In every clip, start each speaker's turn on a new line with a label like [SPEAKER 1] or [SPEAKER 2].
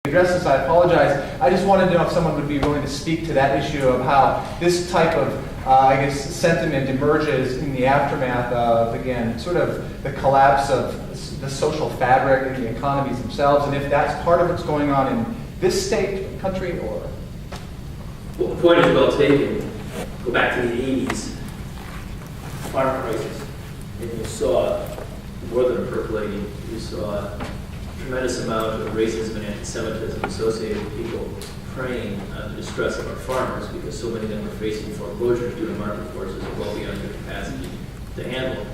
[SPEAKER 1] address this, I apologize. I just wanted to know if someone would be willing to speak to that issue of how this type of, sentiment emerges in the aftermath of, again, sort of the collapse of the social fabric and the economies themselves, and if that's part of what's going on in this state, country, or...
[SPEAKER 2] Well, the point is well taken. Go back to the 80s, farm crisis, and you saw more than a percolating. You saw a tremendous amount of racism and anti-Semitism associated with people preying on the distress of our farmers because so many of them were facing foreclosures due to market forces well beyond their capacity to handle.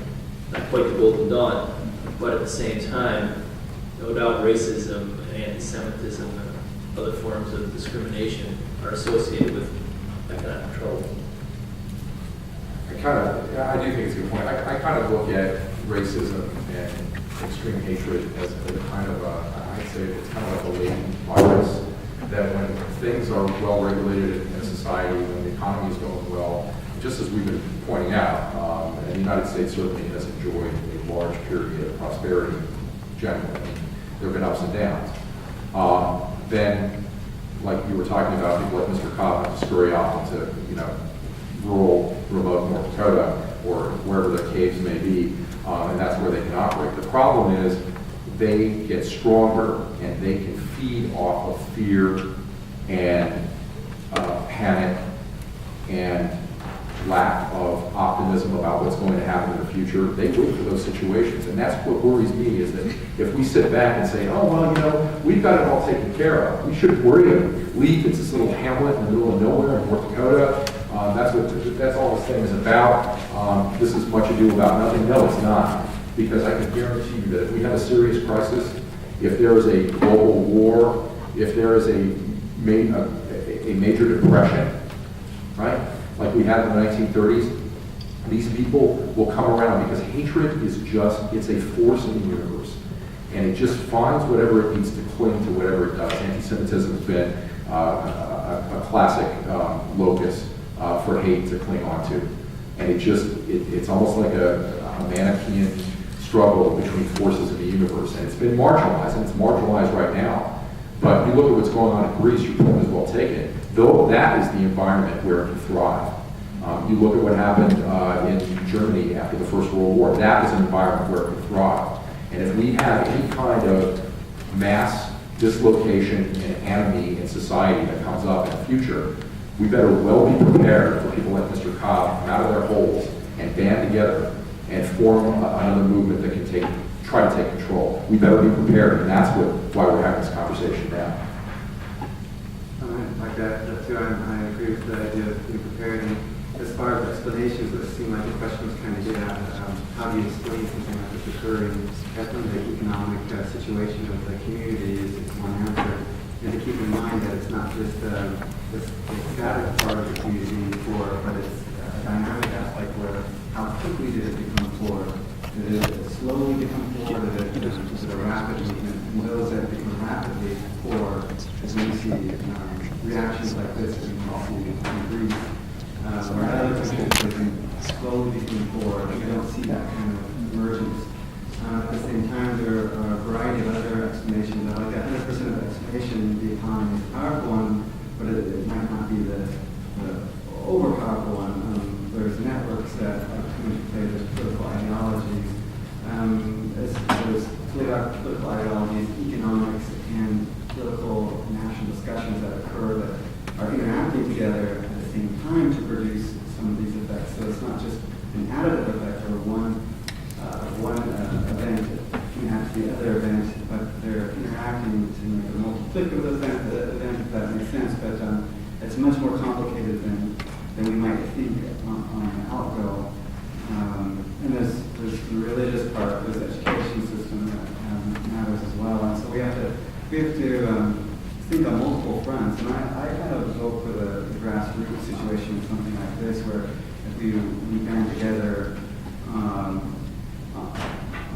[SPEAKER 2] Not quite the Golden Dawn, but at the same time, no doubt racism and anti-Semitism and other forms of discrimination are associated with economic trouble.
[SPEAKER 3] I do think it's a good point. I kind of look at racism and extreme hatred as a kind of I'd say it's kind of like a latent virus that when things are well regulated in a society, when the economy is going well, just as we've been pointing out, and the United States certainly has enjoyed a large period of prosperity generally. There have been ups and downs. Then, like you were talking about, people like Mr. Cobb have to scurry off into, rural, remote North Dakota or wherever their caves may be, and that's where they can operate. The problem is they get stronger and they can feed off of fear and panic and lack of optimism about what's going to happen in the future. They wait for those situations, and that's what worries me, is that if we sit back and say, oh, well, we've got it all taken care of. We shouldn't worry. Leaf, it's this little hamlet in the middle of nowhere in North Dakota. That's all this thing is about. This is much ado about nothing. No, it's not. Because I can guarantee you that if we have a serious crisis, if there is a global war, if there is a major depression, right, like we had in the 1930s, these people will come around because hatred is it's a force in the universe. And it just finds whatever it needs to cling to whatever it does. Anti-Semitism has been a classic locus for hate to cling on to. And it's almost like a Manichaean struggle between forces in the universe. And it's been marginalized, and it's marginalized right now. But you look at what's going on in Greece, your point is well taken. Though that is the environment where it can thrive. You look at what happened in Germany after the First World War. That is an environment where it can thrive. And if we have any kind of mass dislocation and enemy in society that comes up in the future, we better well be prepared for people like Mr. Cobb to come out of their holes and band together and form another movement that can try to take control. We better be prepared, and that's why we're having this conversation now.
[SPEAKER 4] Like that too, I agree with the idea of being prepared. And as far as explanations, it seemed like the question was kind of get at how do you explain something like this occurring? Definitely the economic situation of the community is one answer. And to keep in mind that it's not just the static part of the community poor, but it's a dynamic aspect where how quickly did it become poor? Did it slowly become poor? Did it a rapid movement? And those that become rapidly poor, as we see reactions like this that we can see in Greece, where other countries can slowly become poor, we don't see that kind of emergence. At the same time, there are a variety of other explanations. Like 100% of the explanation, the economy is a powerful one, but it might not be the overpowerful one. There's networks that come into play. There's political ideologies. There's political ideologies, economics, and political national discussions that occur that are interacting together at the same time to produce some of these effects. So it's not just an additive effect or one event can have to the other event, but they're interacting to make a multiplicative event, if that makes sense. But it's much more complicated than we might think on the outgo. And there's the religious part, there's the education system that matters as well. And so we have to think on multiple fronts. And I kind of hope for the grassroots situation, something like this, where if we band together on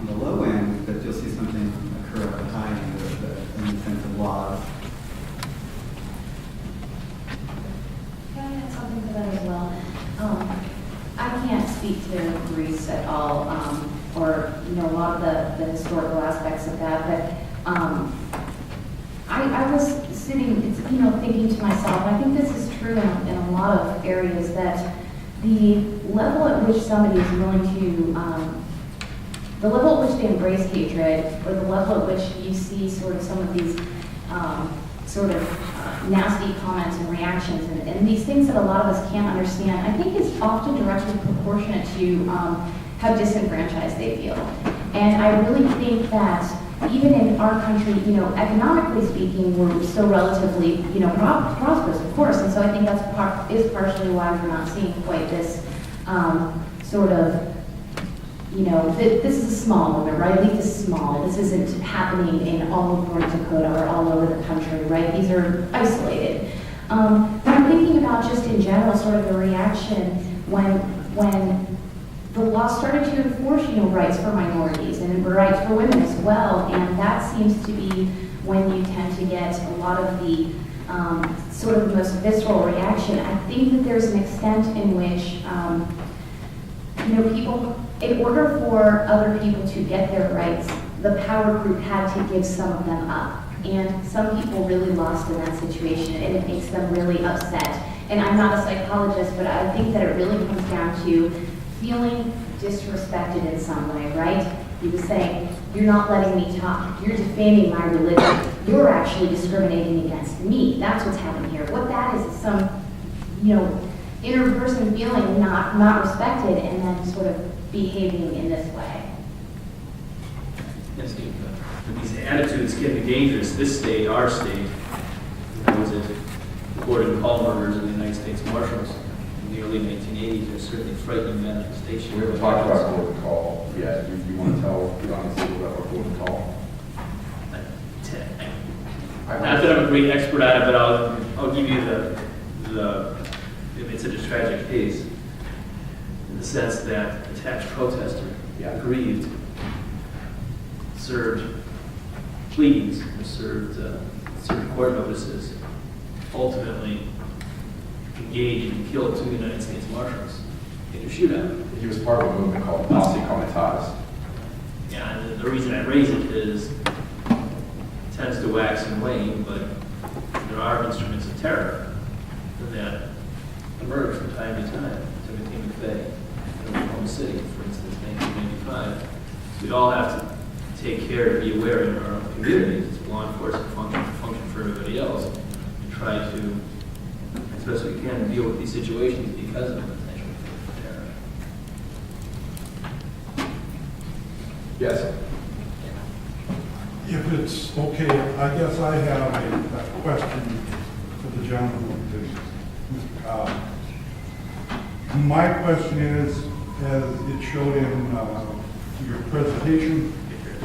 [SPEAKER 4] the low end, that you'll see something occur at the high end in the sense of laws.
[SPEAKER 5] Can I add something to that as well? I can't speak to Greece at all, or a lot of the historical aspects of that, but I I was sitting, thinking to myself, I think this is true in a lot of areas, that the level at which somebody is willing to, the level at which they embrace hatred, or the level at which you see sort of some of these nasty comments and reactions, and these things that a lot of us can't understand, I think is often directly proportionate to how disenfranchised they feel. And I really think that even in our country, economically speaking, we're still relatively, prosperous, of course. And so I think that's is partially why we're not seeing quite this this is a small movement, right? At least this is small. This isn't happening in all of North Dakota or all over the country, right? These are isolated. But I'm thinking about just in general, sort of the reaction when the law started to enforce, rights for minorities and rights for women as well, and that seems to be when you tend to get a lot of the sort of the most visceral reaction. I think that there's an extent in which, people, in order for other people to get their rights, the power group had to give some of them up. And some people really lost in that situation, and it makes them really upset. And I'm not a psychologist, but I think that it really comes down to feeling disrespected in some way, right? He was saying, you're not letting me talk. You're defaming my religion. You're actually discriminating against me. That's what's happening here. What that is some, inner person feeling not respected and then sort of behaving in this way.
[SPEAKER 2] Yes, Steve. These attitudes can be dangerous. This state, our state, was it recorded call murders in the United States Marshals in the early 1980s. There's certainly frightening manifestations.
[SPEAKER 3] We haven't talked about golden call yet. You want to tell the audience a little bit about golden call?
[SPEAKER 2] Not that I'm a great expert at it, but I'll give you the it's a tragic case in the sense that a attached protester, aggrieved, served pleadings, or served court notices, ultimately engaged and killed two United States Marshals in a shootout.
[SPEAKER 3] He was part of a movement called Posse Comitatus.
[SPEAKER 2] Yeah, and the reason I raise it is it tends to wax and wane, but there are instruments of terror that emerge from time to time. Timothy McVeigh in Oklahoma City, for instance, 1995. We all have to take care to be aware in our own communities. It's a law enforcement function for everybody else, and try to, as best we can, deal with these situations because of the potential for terror.
[SPEAKER 3] Yes.
[SPEAKER 6] If it's okay, I guess I have a question for the gentleman, Mr. Cobb. My question is, as it showed in your presentation,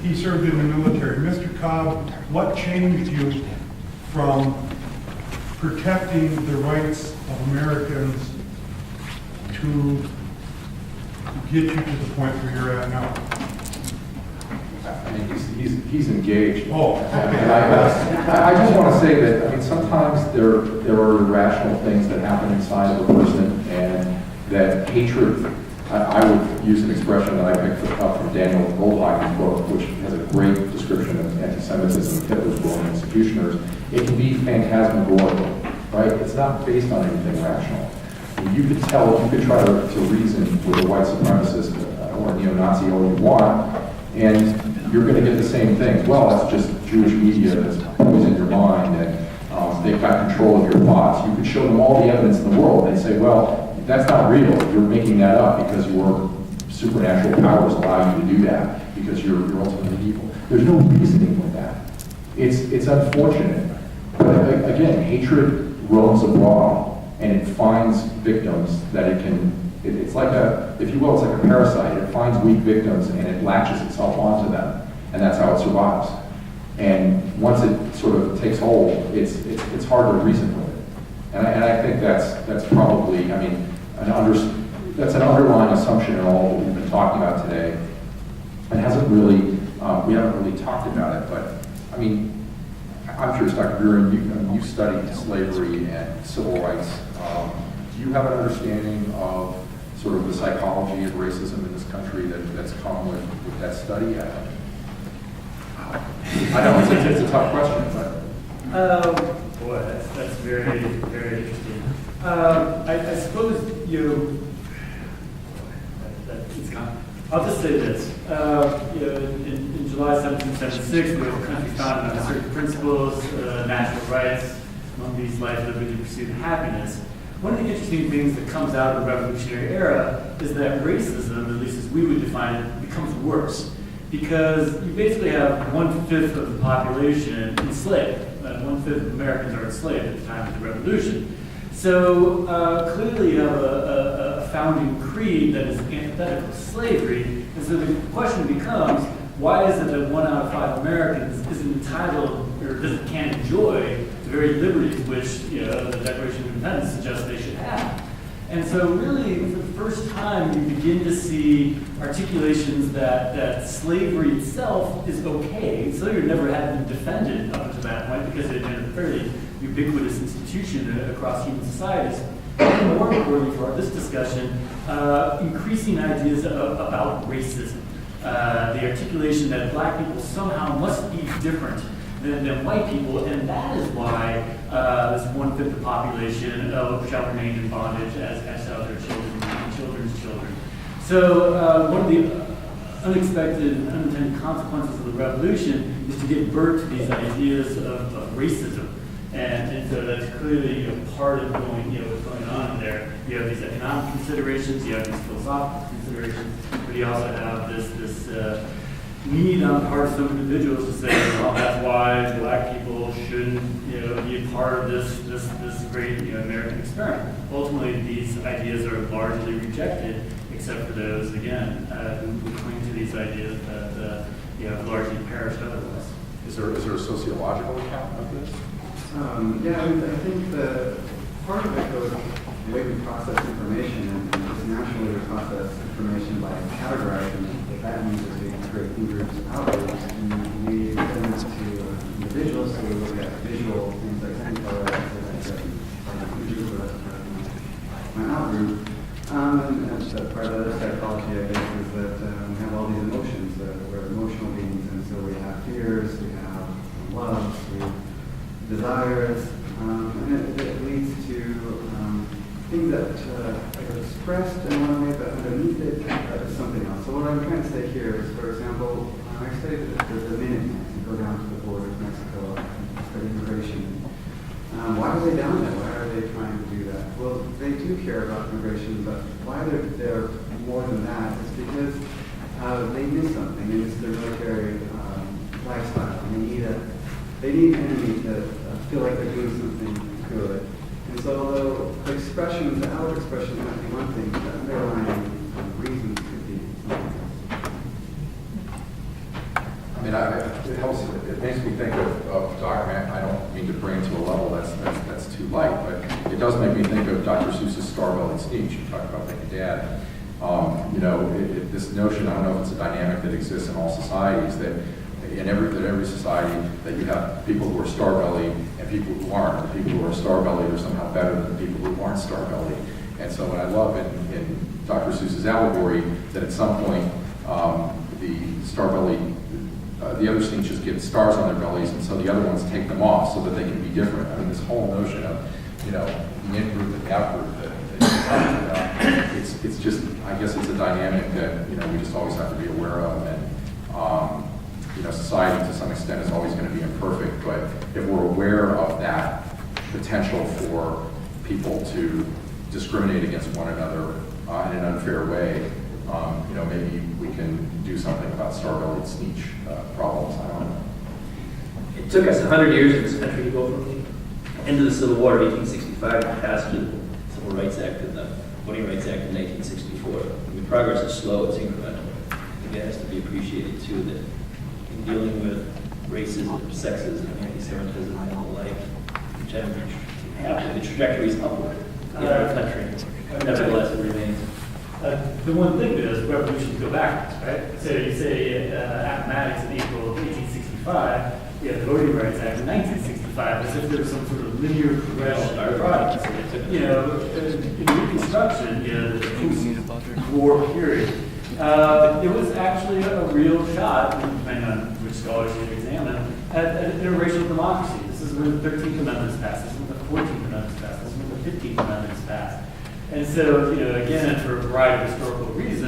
[SPEAKER 6] he served in the military. Mr. Cobb, what changed you from protecting the rights of Americans to get you to the point where you're at now?
[SPEAKER 3] I mean, he's engaged.
[SPEAKER 6] Oh, okay.
[SPEAKER 3] And I just want to say that, I mean, sometimes there are irrational things that happen inside of a person, and that hatred, I would use an expression that I picked up from Daniel Goldhagen's book, which has a great description of anti-Semitism and Hitler's role in executioners. It can be phantasmagorical, right? It's not based on anything rational. You could try to reason with a white supremacist or a neo-Nazi all you want, and you're going to get the same thing. Well, that's just Jewish media that's always in your mind, and they've got control of your thoughts. You could show them all the evidence in the world, and they say, well, that's not real. You're making that up because your supernatural powers allow you to do that, because you're ultimately evil. There's no reasoning with that. It's unfortunate. But again, hatred roams abroad, and it finds victims that it can, it's like if you will, it's like a parasite. It finds weak victims and it latches itself onto them, and that's how it survives. And once it sort of takes hold, it's hard to reason with it. And I think that's probably, I mean, that's an underlying assumption in all that we've been talking about today. It hasn't really, we haven't really talked about it, but I mean, I'm curious, Dr. Buren, you studied slavery and civil rights. Do you have an understanding of sort of the psychology of racism in this country that's come with that study? I know it's a tough question, but
[SPEAKER 7] Boy, that's very, very interesting. I suppose it's gone. I'll just say this. In July 1776, we have a country founded on certain principles, natural rights, among these life, liberty, pursuit, and happiness. One of the interesting things that comes out of the Revolutionary era is that racism, at least as we would define it, becomes worse. Because you basically have 1/5 of the population enslaved. 1/5 of Americans are enslaved at the time of the Revolution. So clearly you have a founding creed that is antithetical to slavery. And so the question becomes, why is it that 1 out of 5 Americans isn't entitled or can't enjoy the very liberties which the Declaration of Independence suggests they should have? And so really, for the first time, you begin to see articulations that slavery itself is okay. Slavery never had been defended up until that point because it had been a fairly ubiquitous institution across human societies. And more importantly for this discussion, increasing ideas about racism. The articulation that black people somehow must be different than white people, and that is why this 1/5 of the population shall remain in bondage as shall their children and children's children. So one of the unexpected and unintended consequences of the revolution is to give birth to these ideas of racism. And so that's clearly part of what's going on in there. You have these economic considerations, you have these philosophical considerations, but you also have this need on the part of some individuals to say, well, that's why black people shouldn't be a part of this great American experiment. Ultimately, these ideas are largely rejected, except for those, again, who cling to these ideas that have largely perished otherwise.
[SPEAKER 3] Is there a sociological account of this?
[SPEAKER 4] I think the part of it goes the way we process information, and just naturally we process information by categorizing it. What that means is we create in-groups, out-groups, and we send it to individuals, so we look at visual things like skin color, my out-group. And that's part of the other psychology, I guess, is that we have all these emotions, we're emotional beings, and so we have fears, we have loves, we have desires, and it leads to things that are expressed in one way, but underneath it is something else. So what I'm trying to say here is, for example, I studied the Minutemen and go down to the border of Mexico and study immigration. Why are they down there? Why are they trying to do that? Well, they do care about immigration, but why they're more than that is because they miss something. They miss their military lifestyle. They need an enemy to feel like they're doing something good. And so although the expressions, the outward expressions might be one thing, the underlying reasons could be something else.
[SPEAKER 3] I mean, it helps. It makes me think of document. I don't mean to bring it to a level that's too light, but it does make me think of Dr. Seuss's Star-Bellied Sneak. You talk about like your dad. This notion. I don't know if it's a dynamic that exists in all societies that in every society that you have people who are star-bellied and people who aren't. The people who are star-bellied are somehow better than the people who aren't star-bellied. And so what I love in Dr. Seuss's allegory that at some point the star-bellied, the other sneaks just get stars on their bellies, and so the other ones take them off so that they can be different. I mean, this whole notion of the in-group and the out-group that you're talking about, it's just, I guess it's a dynamic that we just always have to be aware of. And society to some extent is always going to be imperfect, but if we're aware of that potential for people to discriminate against one another in an unfair way, maybe we can do something about star-bellied sneak problems. I don't know.
[SPEAKER 2] It took us 100 years in this country to go from the end of the Civil War of 1865 to pass the Civil Rights Act and the Voting Rights Act in 1964. I mean, progress is slow, it's incremental. I think it has to be appreciated too that in dealing with racism, sexism, anti-Semitism, and the like, which have happened, the trajectory is upward in our country. Nevertheless, it remains.
[SPEAKER 7] The one thing is revolutions go backwards, right? So you say mathematics in April of 1865, you have the Voting Rights Act in 1965, as if there was some sort of linear progression of products. In Reconstruction, the post-war period, it was actually a real shot, depending on which scholars you examine, at interracial democracy. This is is when the 13th Amendment is passed, this is when the 14th Amendment is passed, this is when the 15th Amendment is passed. And so, again, for a variety of historical reasons,